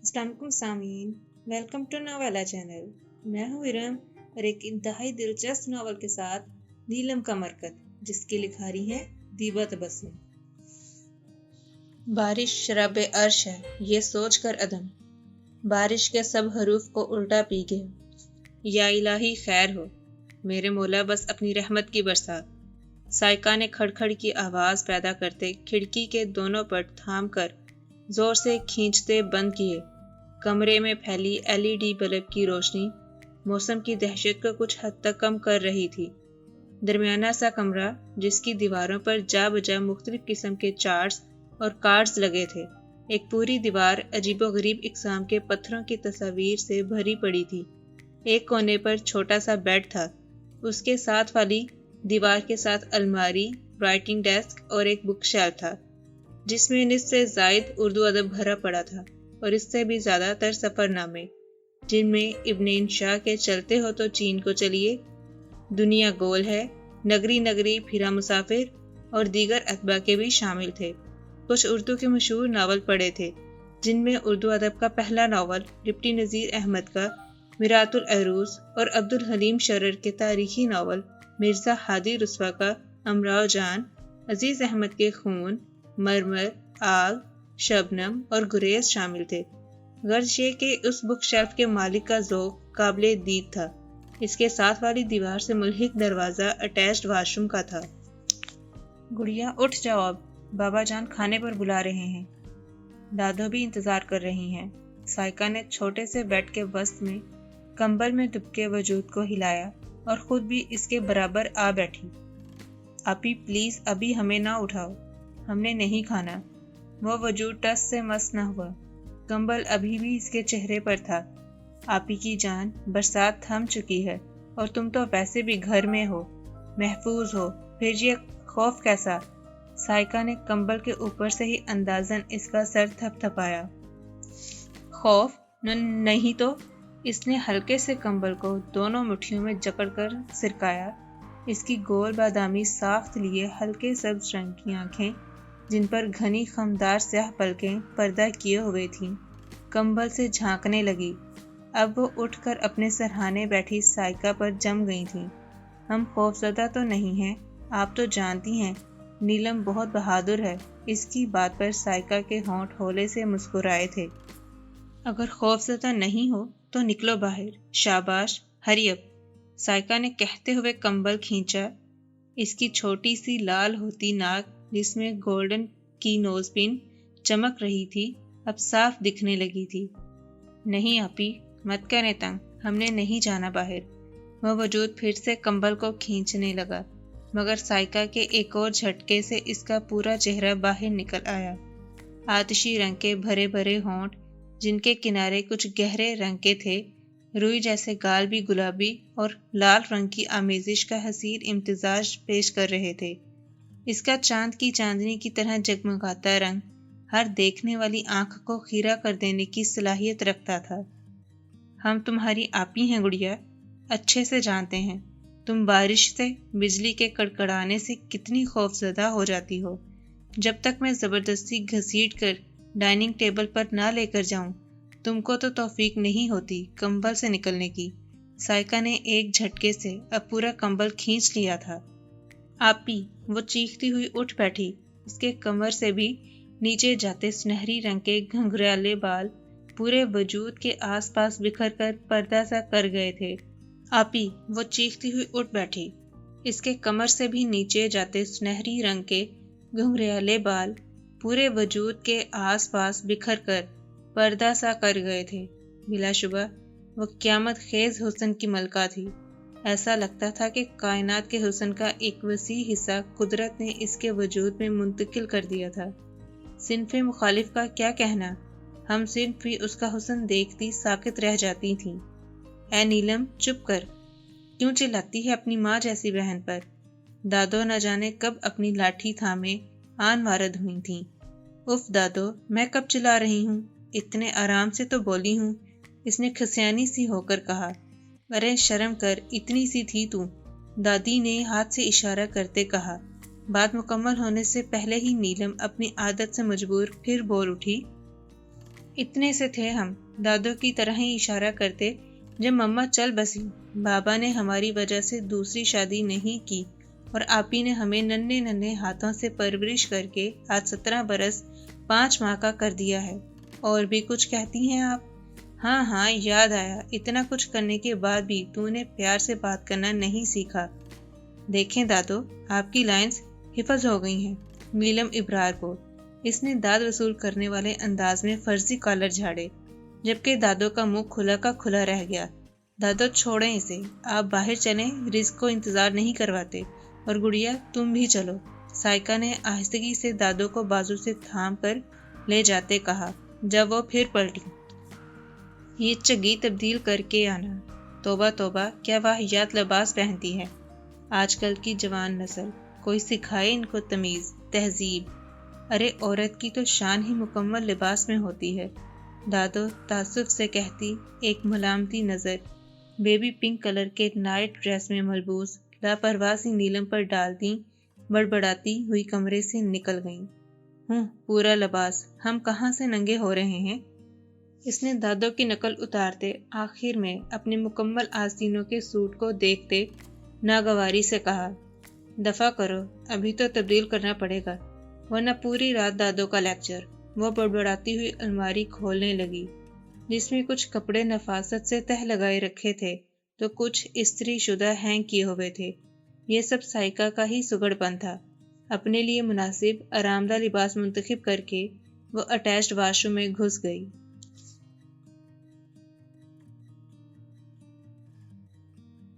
अस्सलाम वालेकुम सामीन, वेलकम टू नोवेला चैनल। मैं हूँ इरम और एक इंतहाई दिलचस्प नावल के साथ नीलम का मरकत, जिसकी लिखारी है दीबा तबस्सुम। बारिश शराबे अर्श है, ये सोच कर अदम बारिश के सब हरूफ को उल्टा पी गया। या इलाही खैर हो, मेरे मौला बस अपनी रहमत की बरसात। साइका ने खड़खड़ की आवाज पैदा करते खिड़की के दोनों पट थाम कर जोर से खींचते बंद किए। कमरे में फैली एलईडी बल्ब की रोशनी मौसम की दहशत को कुछ हद तक कम कर रही थी। दरमियाना सा कमरा, जिसकी दीवारों पर जा बजा मुख्तलिफ किस्म के चार्ट्स और कार्ड्स लगे थे। एक पूरी दीवार अजीबोगरीब इकसाम के पत्थरों की तस्वीर से भरी पड़ी थी। एक कोने पर छोटा सा बेड था। उसके साथ वाली दीवार के साथ अलमारी, राइटिंग डेस्क और एक बुक शेल्फ था, जिसमें निस्फ से जायद उर्दू अदब भरा पड़ा था और इससे भी ज्यादातर सफरनामे, जिनमें इब्ने इंशा के चलते हो तो चीन को चलिए, दुनिया गोल है, नगरी नगरी फिरा मुसाफिर और दीगर अतबा के भी शामिल थे। कुछ उर्दू के मशहूर नावल पढ़े थे, जिनमें उर्दू अदब का पहला नावल डिप्टी नज़ीर अहमद का मिरातुल अरूस और अब्दुल हलीम शरर के तारीखी नावल मिर्ज़ा हादी रुस्वा का अमराओ जान, अजीज अहमद के खून, मरमर, आग, शबनम और गुरेज शामिल थे। गर्ज ये कि उस बुक शेल्फ के मालिक का ज़ौक़ काबिले दीद था। इसके साथ वाली दीवार से मुल्हिक दरवाज़ा अटैच्ड वाशरूम का था। गुड़िया उठ जाओ, अब बाबा जान खाने पर बुला रहे हैं। दादो भी इंतज़ार कर रही हैं। साइका ने छोटे से बेड के वस्त में कंबल में दुबके वजूद को हिलाया और खुद भी इसके बराबर आ बैठी। आपी प्लीज़ अभी हमें ना उठाओ, हमने नहीं खाना। वो वजूद टस से मस न हुआ। कंबल अभी भी इसके चेहरे पर था। आपी की जान, बरसात थम चुकी है और तुम तो वैसे भी घर में हो, महफूज हो, फिर ये खौफ कैसा? साइका ने कंबल के ऊपर से ही अंदाजन इसका सर थपथपाया। खौफ नहीं तो। इसने हल्के से कंबल को दोनों मुट्ठियों में जकड़कर सिरकाया। इसकी गोल बादामी साख्त लिए हल्के सब्ज रंग की आंखें, जिन पर घनी खमदार स्याह पलकें पर्दा किए हुए थीं, कंबल से झांकने लगी। अब वो उठकर अपने सरहाने बैठी साइका पर जम गई थीं। हम खौफजदा तो नहीं हैं, आप तो जानती हैं नीलम बहुत बहादुर है। इसकी बात पर साइका के होंठ होले से मुस्कुराए थे। अगर खौफजदा नहीं हो तो निकलो बाहर। शाबाश, हरी अप। साइका ने कहते हुए कंबल खींचा। इसकी छोटी सी लाल होती नाक, जिसमें गोल्डन की नोजपिन चमक रही थी, अब साफ दिखने लगी थी। नहीं आपी, मत करें तंग, हमने नहीं जाना बाहर। वह वजूद फिर से कंबल को खींचने लगा, मगर साइका के एक और झटके से इसका पूरा चेहरा बाहर निकल आया। आतिशी रंग के भरे भरे होंठ, जिनके किनारे कुछ गहरे रंग के थे, रुई जैसे गाल भी गुलाबी और लाल रंग की आमेजिश का हसीन इम्तिजाज पेश कर रहे थे। इसका चांद की चांदनी की तरह जगमगाता रंग हर देखने वाली आंख को खीरा कर देने की सलाहियत रखता था। हम तुम्हारी आपी हैं गुड़िया, अच्छे से जानते हैं तुम बारिश से, बिजली के कड़कड़ाने से कितनी खौफजदा हो जाती हो। जब तक मैं ज़बरदस्ती घसीट कर डाइनिंग टेबल पर ना लेकर जाऊं, तुमको तो तौफीक नहीं होती कंबल से निकलने की। साइका ने एक झटके से अब पूरा कंबल खींच लिया था। आपी, वो चीखती हुई उठ बैठी। इसके कमर से भी नीचे जाते सुनहरी रंग के घुंघराले बाल पूरे वजूद के आसपास बिखर कर पर्दा सा कर गए थे। आपी, वो चीखती हुई उठ बैठी। इसके कमर से भी नीचे जाते सुनहरी रंग के घुंघराले बाल पूरे वजूद के आसपास बिखर कर पर्दा सा कर गए थे। बिलाशुबा वो क़यामत खेज हुस्न की मलका थी। ऐसा लगता था कि कायनात के हुस्न का एक वसी हिस्सा कुदरत ने इसके वजूद में मुंतकिल कर दिया था। सिन्फ़े मुखालिफ का क्या कहना, हम सिर्फ भी उसका हुस्न देखती साकित रह जाती थीं। ऐ नीलम, चुप कर, क्यों चिल्लाती है अपनी माँ जैसी बहन पर? दादो न जाने कब अपनी लाठी थामे आन वारद हुई थीं। उफ दादो, मैं कब चिल्ला रही हूँ? इतने आराम से तो बोली हूँ, इसने खसियानी सी होकर कहा। अरे शर्म कर, इतनी सी थी तू, दादी ने हाथ से इशारा करते कहा। बात मुकम्मल होने से पहले ही नीलम अपनी आदत से मजबूर फिर बोल उठी। اتنے سے تھے ہم، دادوں کی طرح ہی اشارہ کرتے جب مما چل بسی۔ بابا نے ہماری وجہ سے دوسری شادی نہیں کی اور آپی نے ہمیں ننھے ننھے ہاتھوں سے پرورش کر کے آج 17 برس 5 ماہ کا کر دیا ہے۔ اور بھی کچھ کہتی ہیں آپ؟ ہاں ہاں یاد آیا، اتنا کچھ کرنے کے بعد بھی تو نے پیار سے بات کرنا نہیں سیکھا۔ دیکھیں دادو، آپ کی لائنز حفظ ہو گئی ہیں۔ نیلم ابرار کو اس نے داد وصول کرنے والے انداز میں فرضی کالر جھاڑے، جبکہ دادو کا منہ کھلا کا کھلا رہ گیا۔ دادو چھوڑیں اسے، آپ باہر چلیں، رزق کو انتظار نہیں کرواتے، اور گڑیا تم بھی چلو۔ سائکا نے آہستگی سے دادو کو بازو سے تھام کر لے جاتے کہا، جب وہ پھر پلٹی۔ یہ چگی تبدیل کر کے آنا، توبہ توبہ کیا واہیات لباس پہنتی ہے آج کل کی جوان نسل، کوئی سکھائے ان کو تمیز، تہذیب۔ ارے عورت کی تو شان ہی مکمل لباس میں ہوتی ہے، دادو تعصب سے کہتی، ایک ملامتی نظر بیبی پنک کلر کے نائٹ ڈریس میں ملبوس لاپرواہ سی نیلم پر ڈال دیں، بڑبڑاتی ہوئی کمرے سے نکل گئیں۔ پورا لباس، ہم کہاں سے ننگے ہو رہے ہیں؟ اس نے دادو کی نقل اتارتے آخر میں اپنے مکمل آستینوں کے سوٹ کو دیکھتے ناگواری سے کہا، دفع کرو، ابھی تو تبدیل کرنا پڑے گا، ورنہ پوری رات دادو کا لیکچر۔ وہ بڑبڑاتی ہوئی الماری کھولنے لگی، جس میں کچھ کپڑے نفاست سے تہہ لگائے رکھے تھے تو کچھ استری شدہ ہینگ کیے ہوئے تھے۔ یہ سب سائکا کا ہی سگڑ پن تھا۔ اپنے لیے مناسب آرام دہ لباس منتخب کر کے وہ اٹیچڈ واش روم میں گھس گئی۔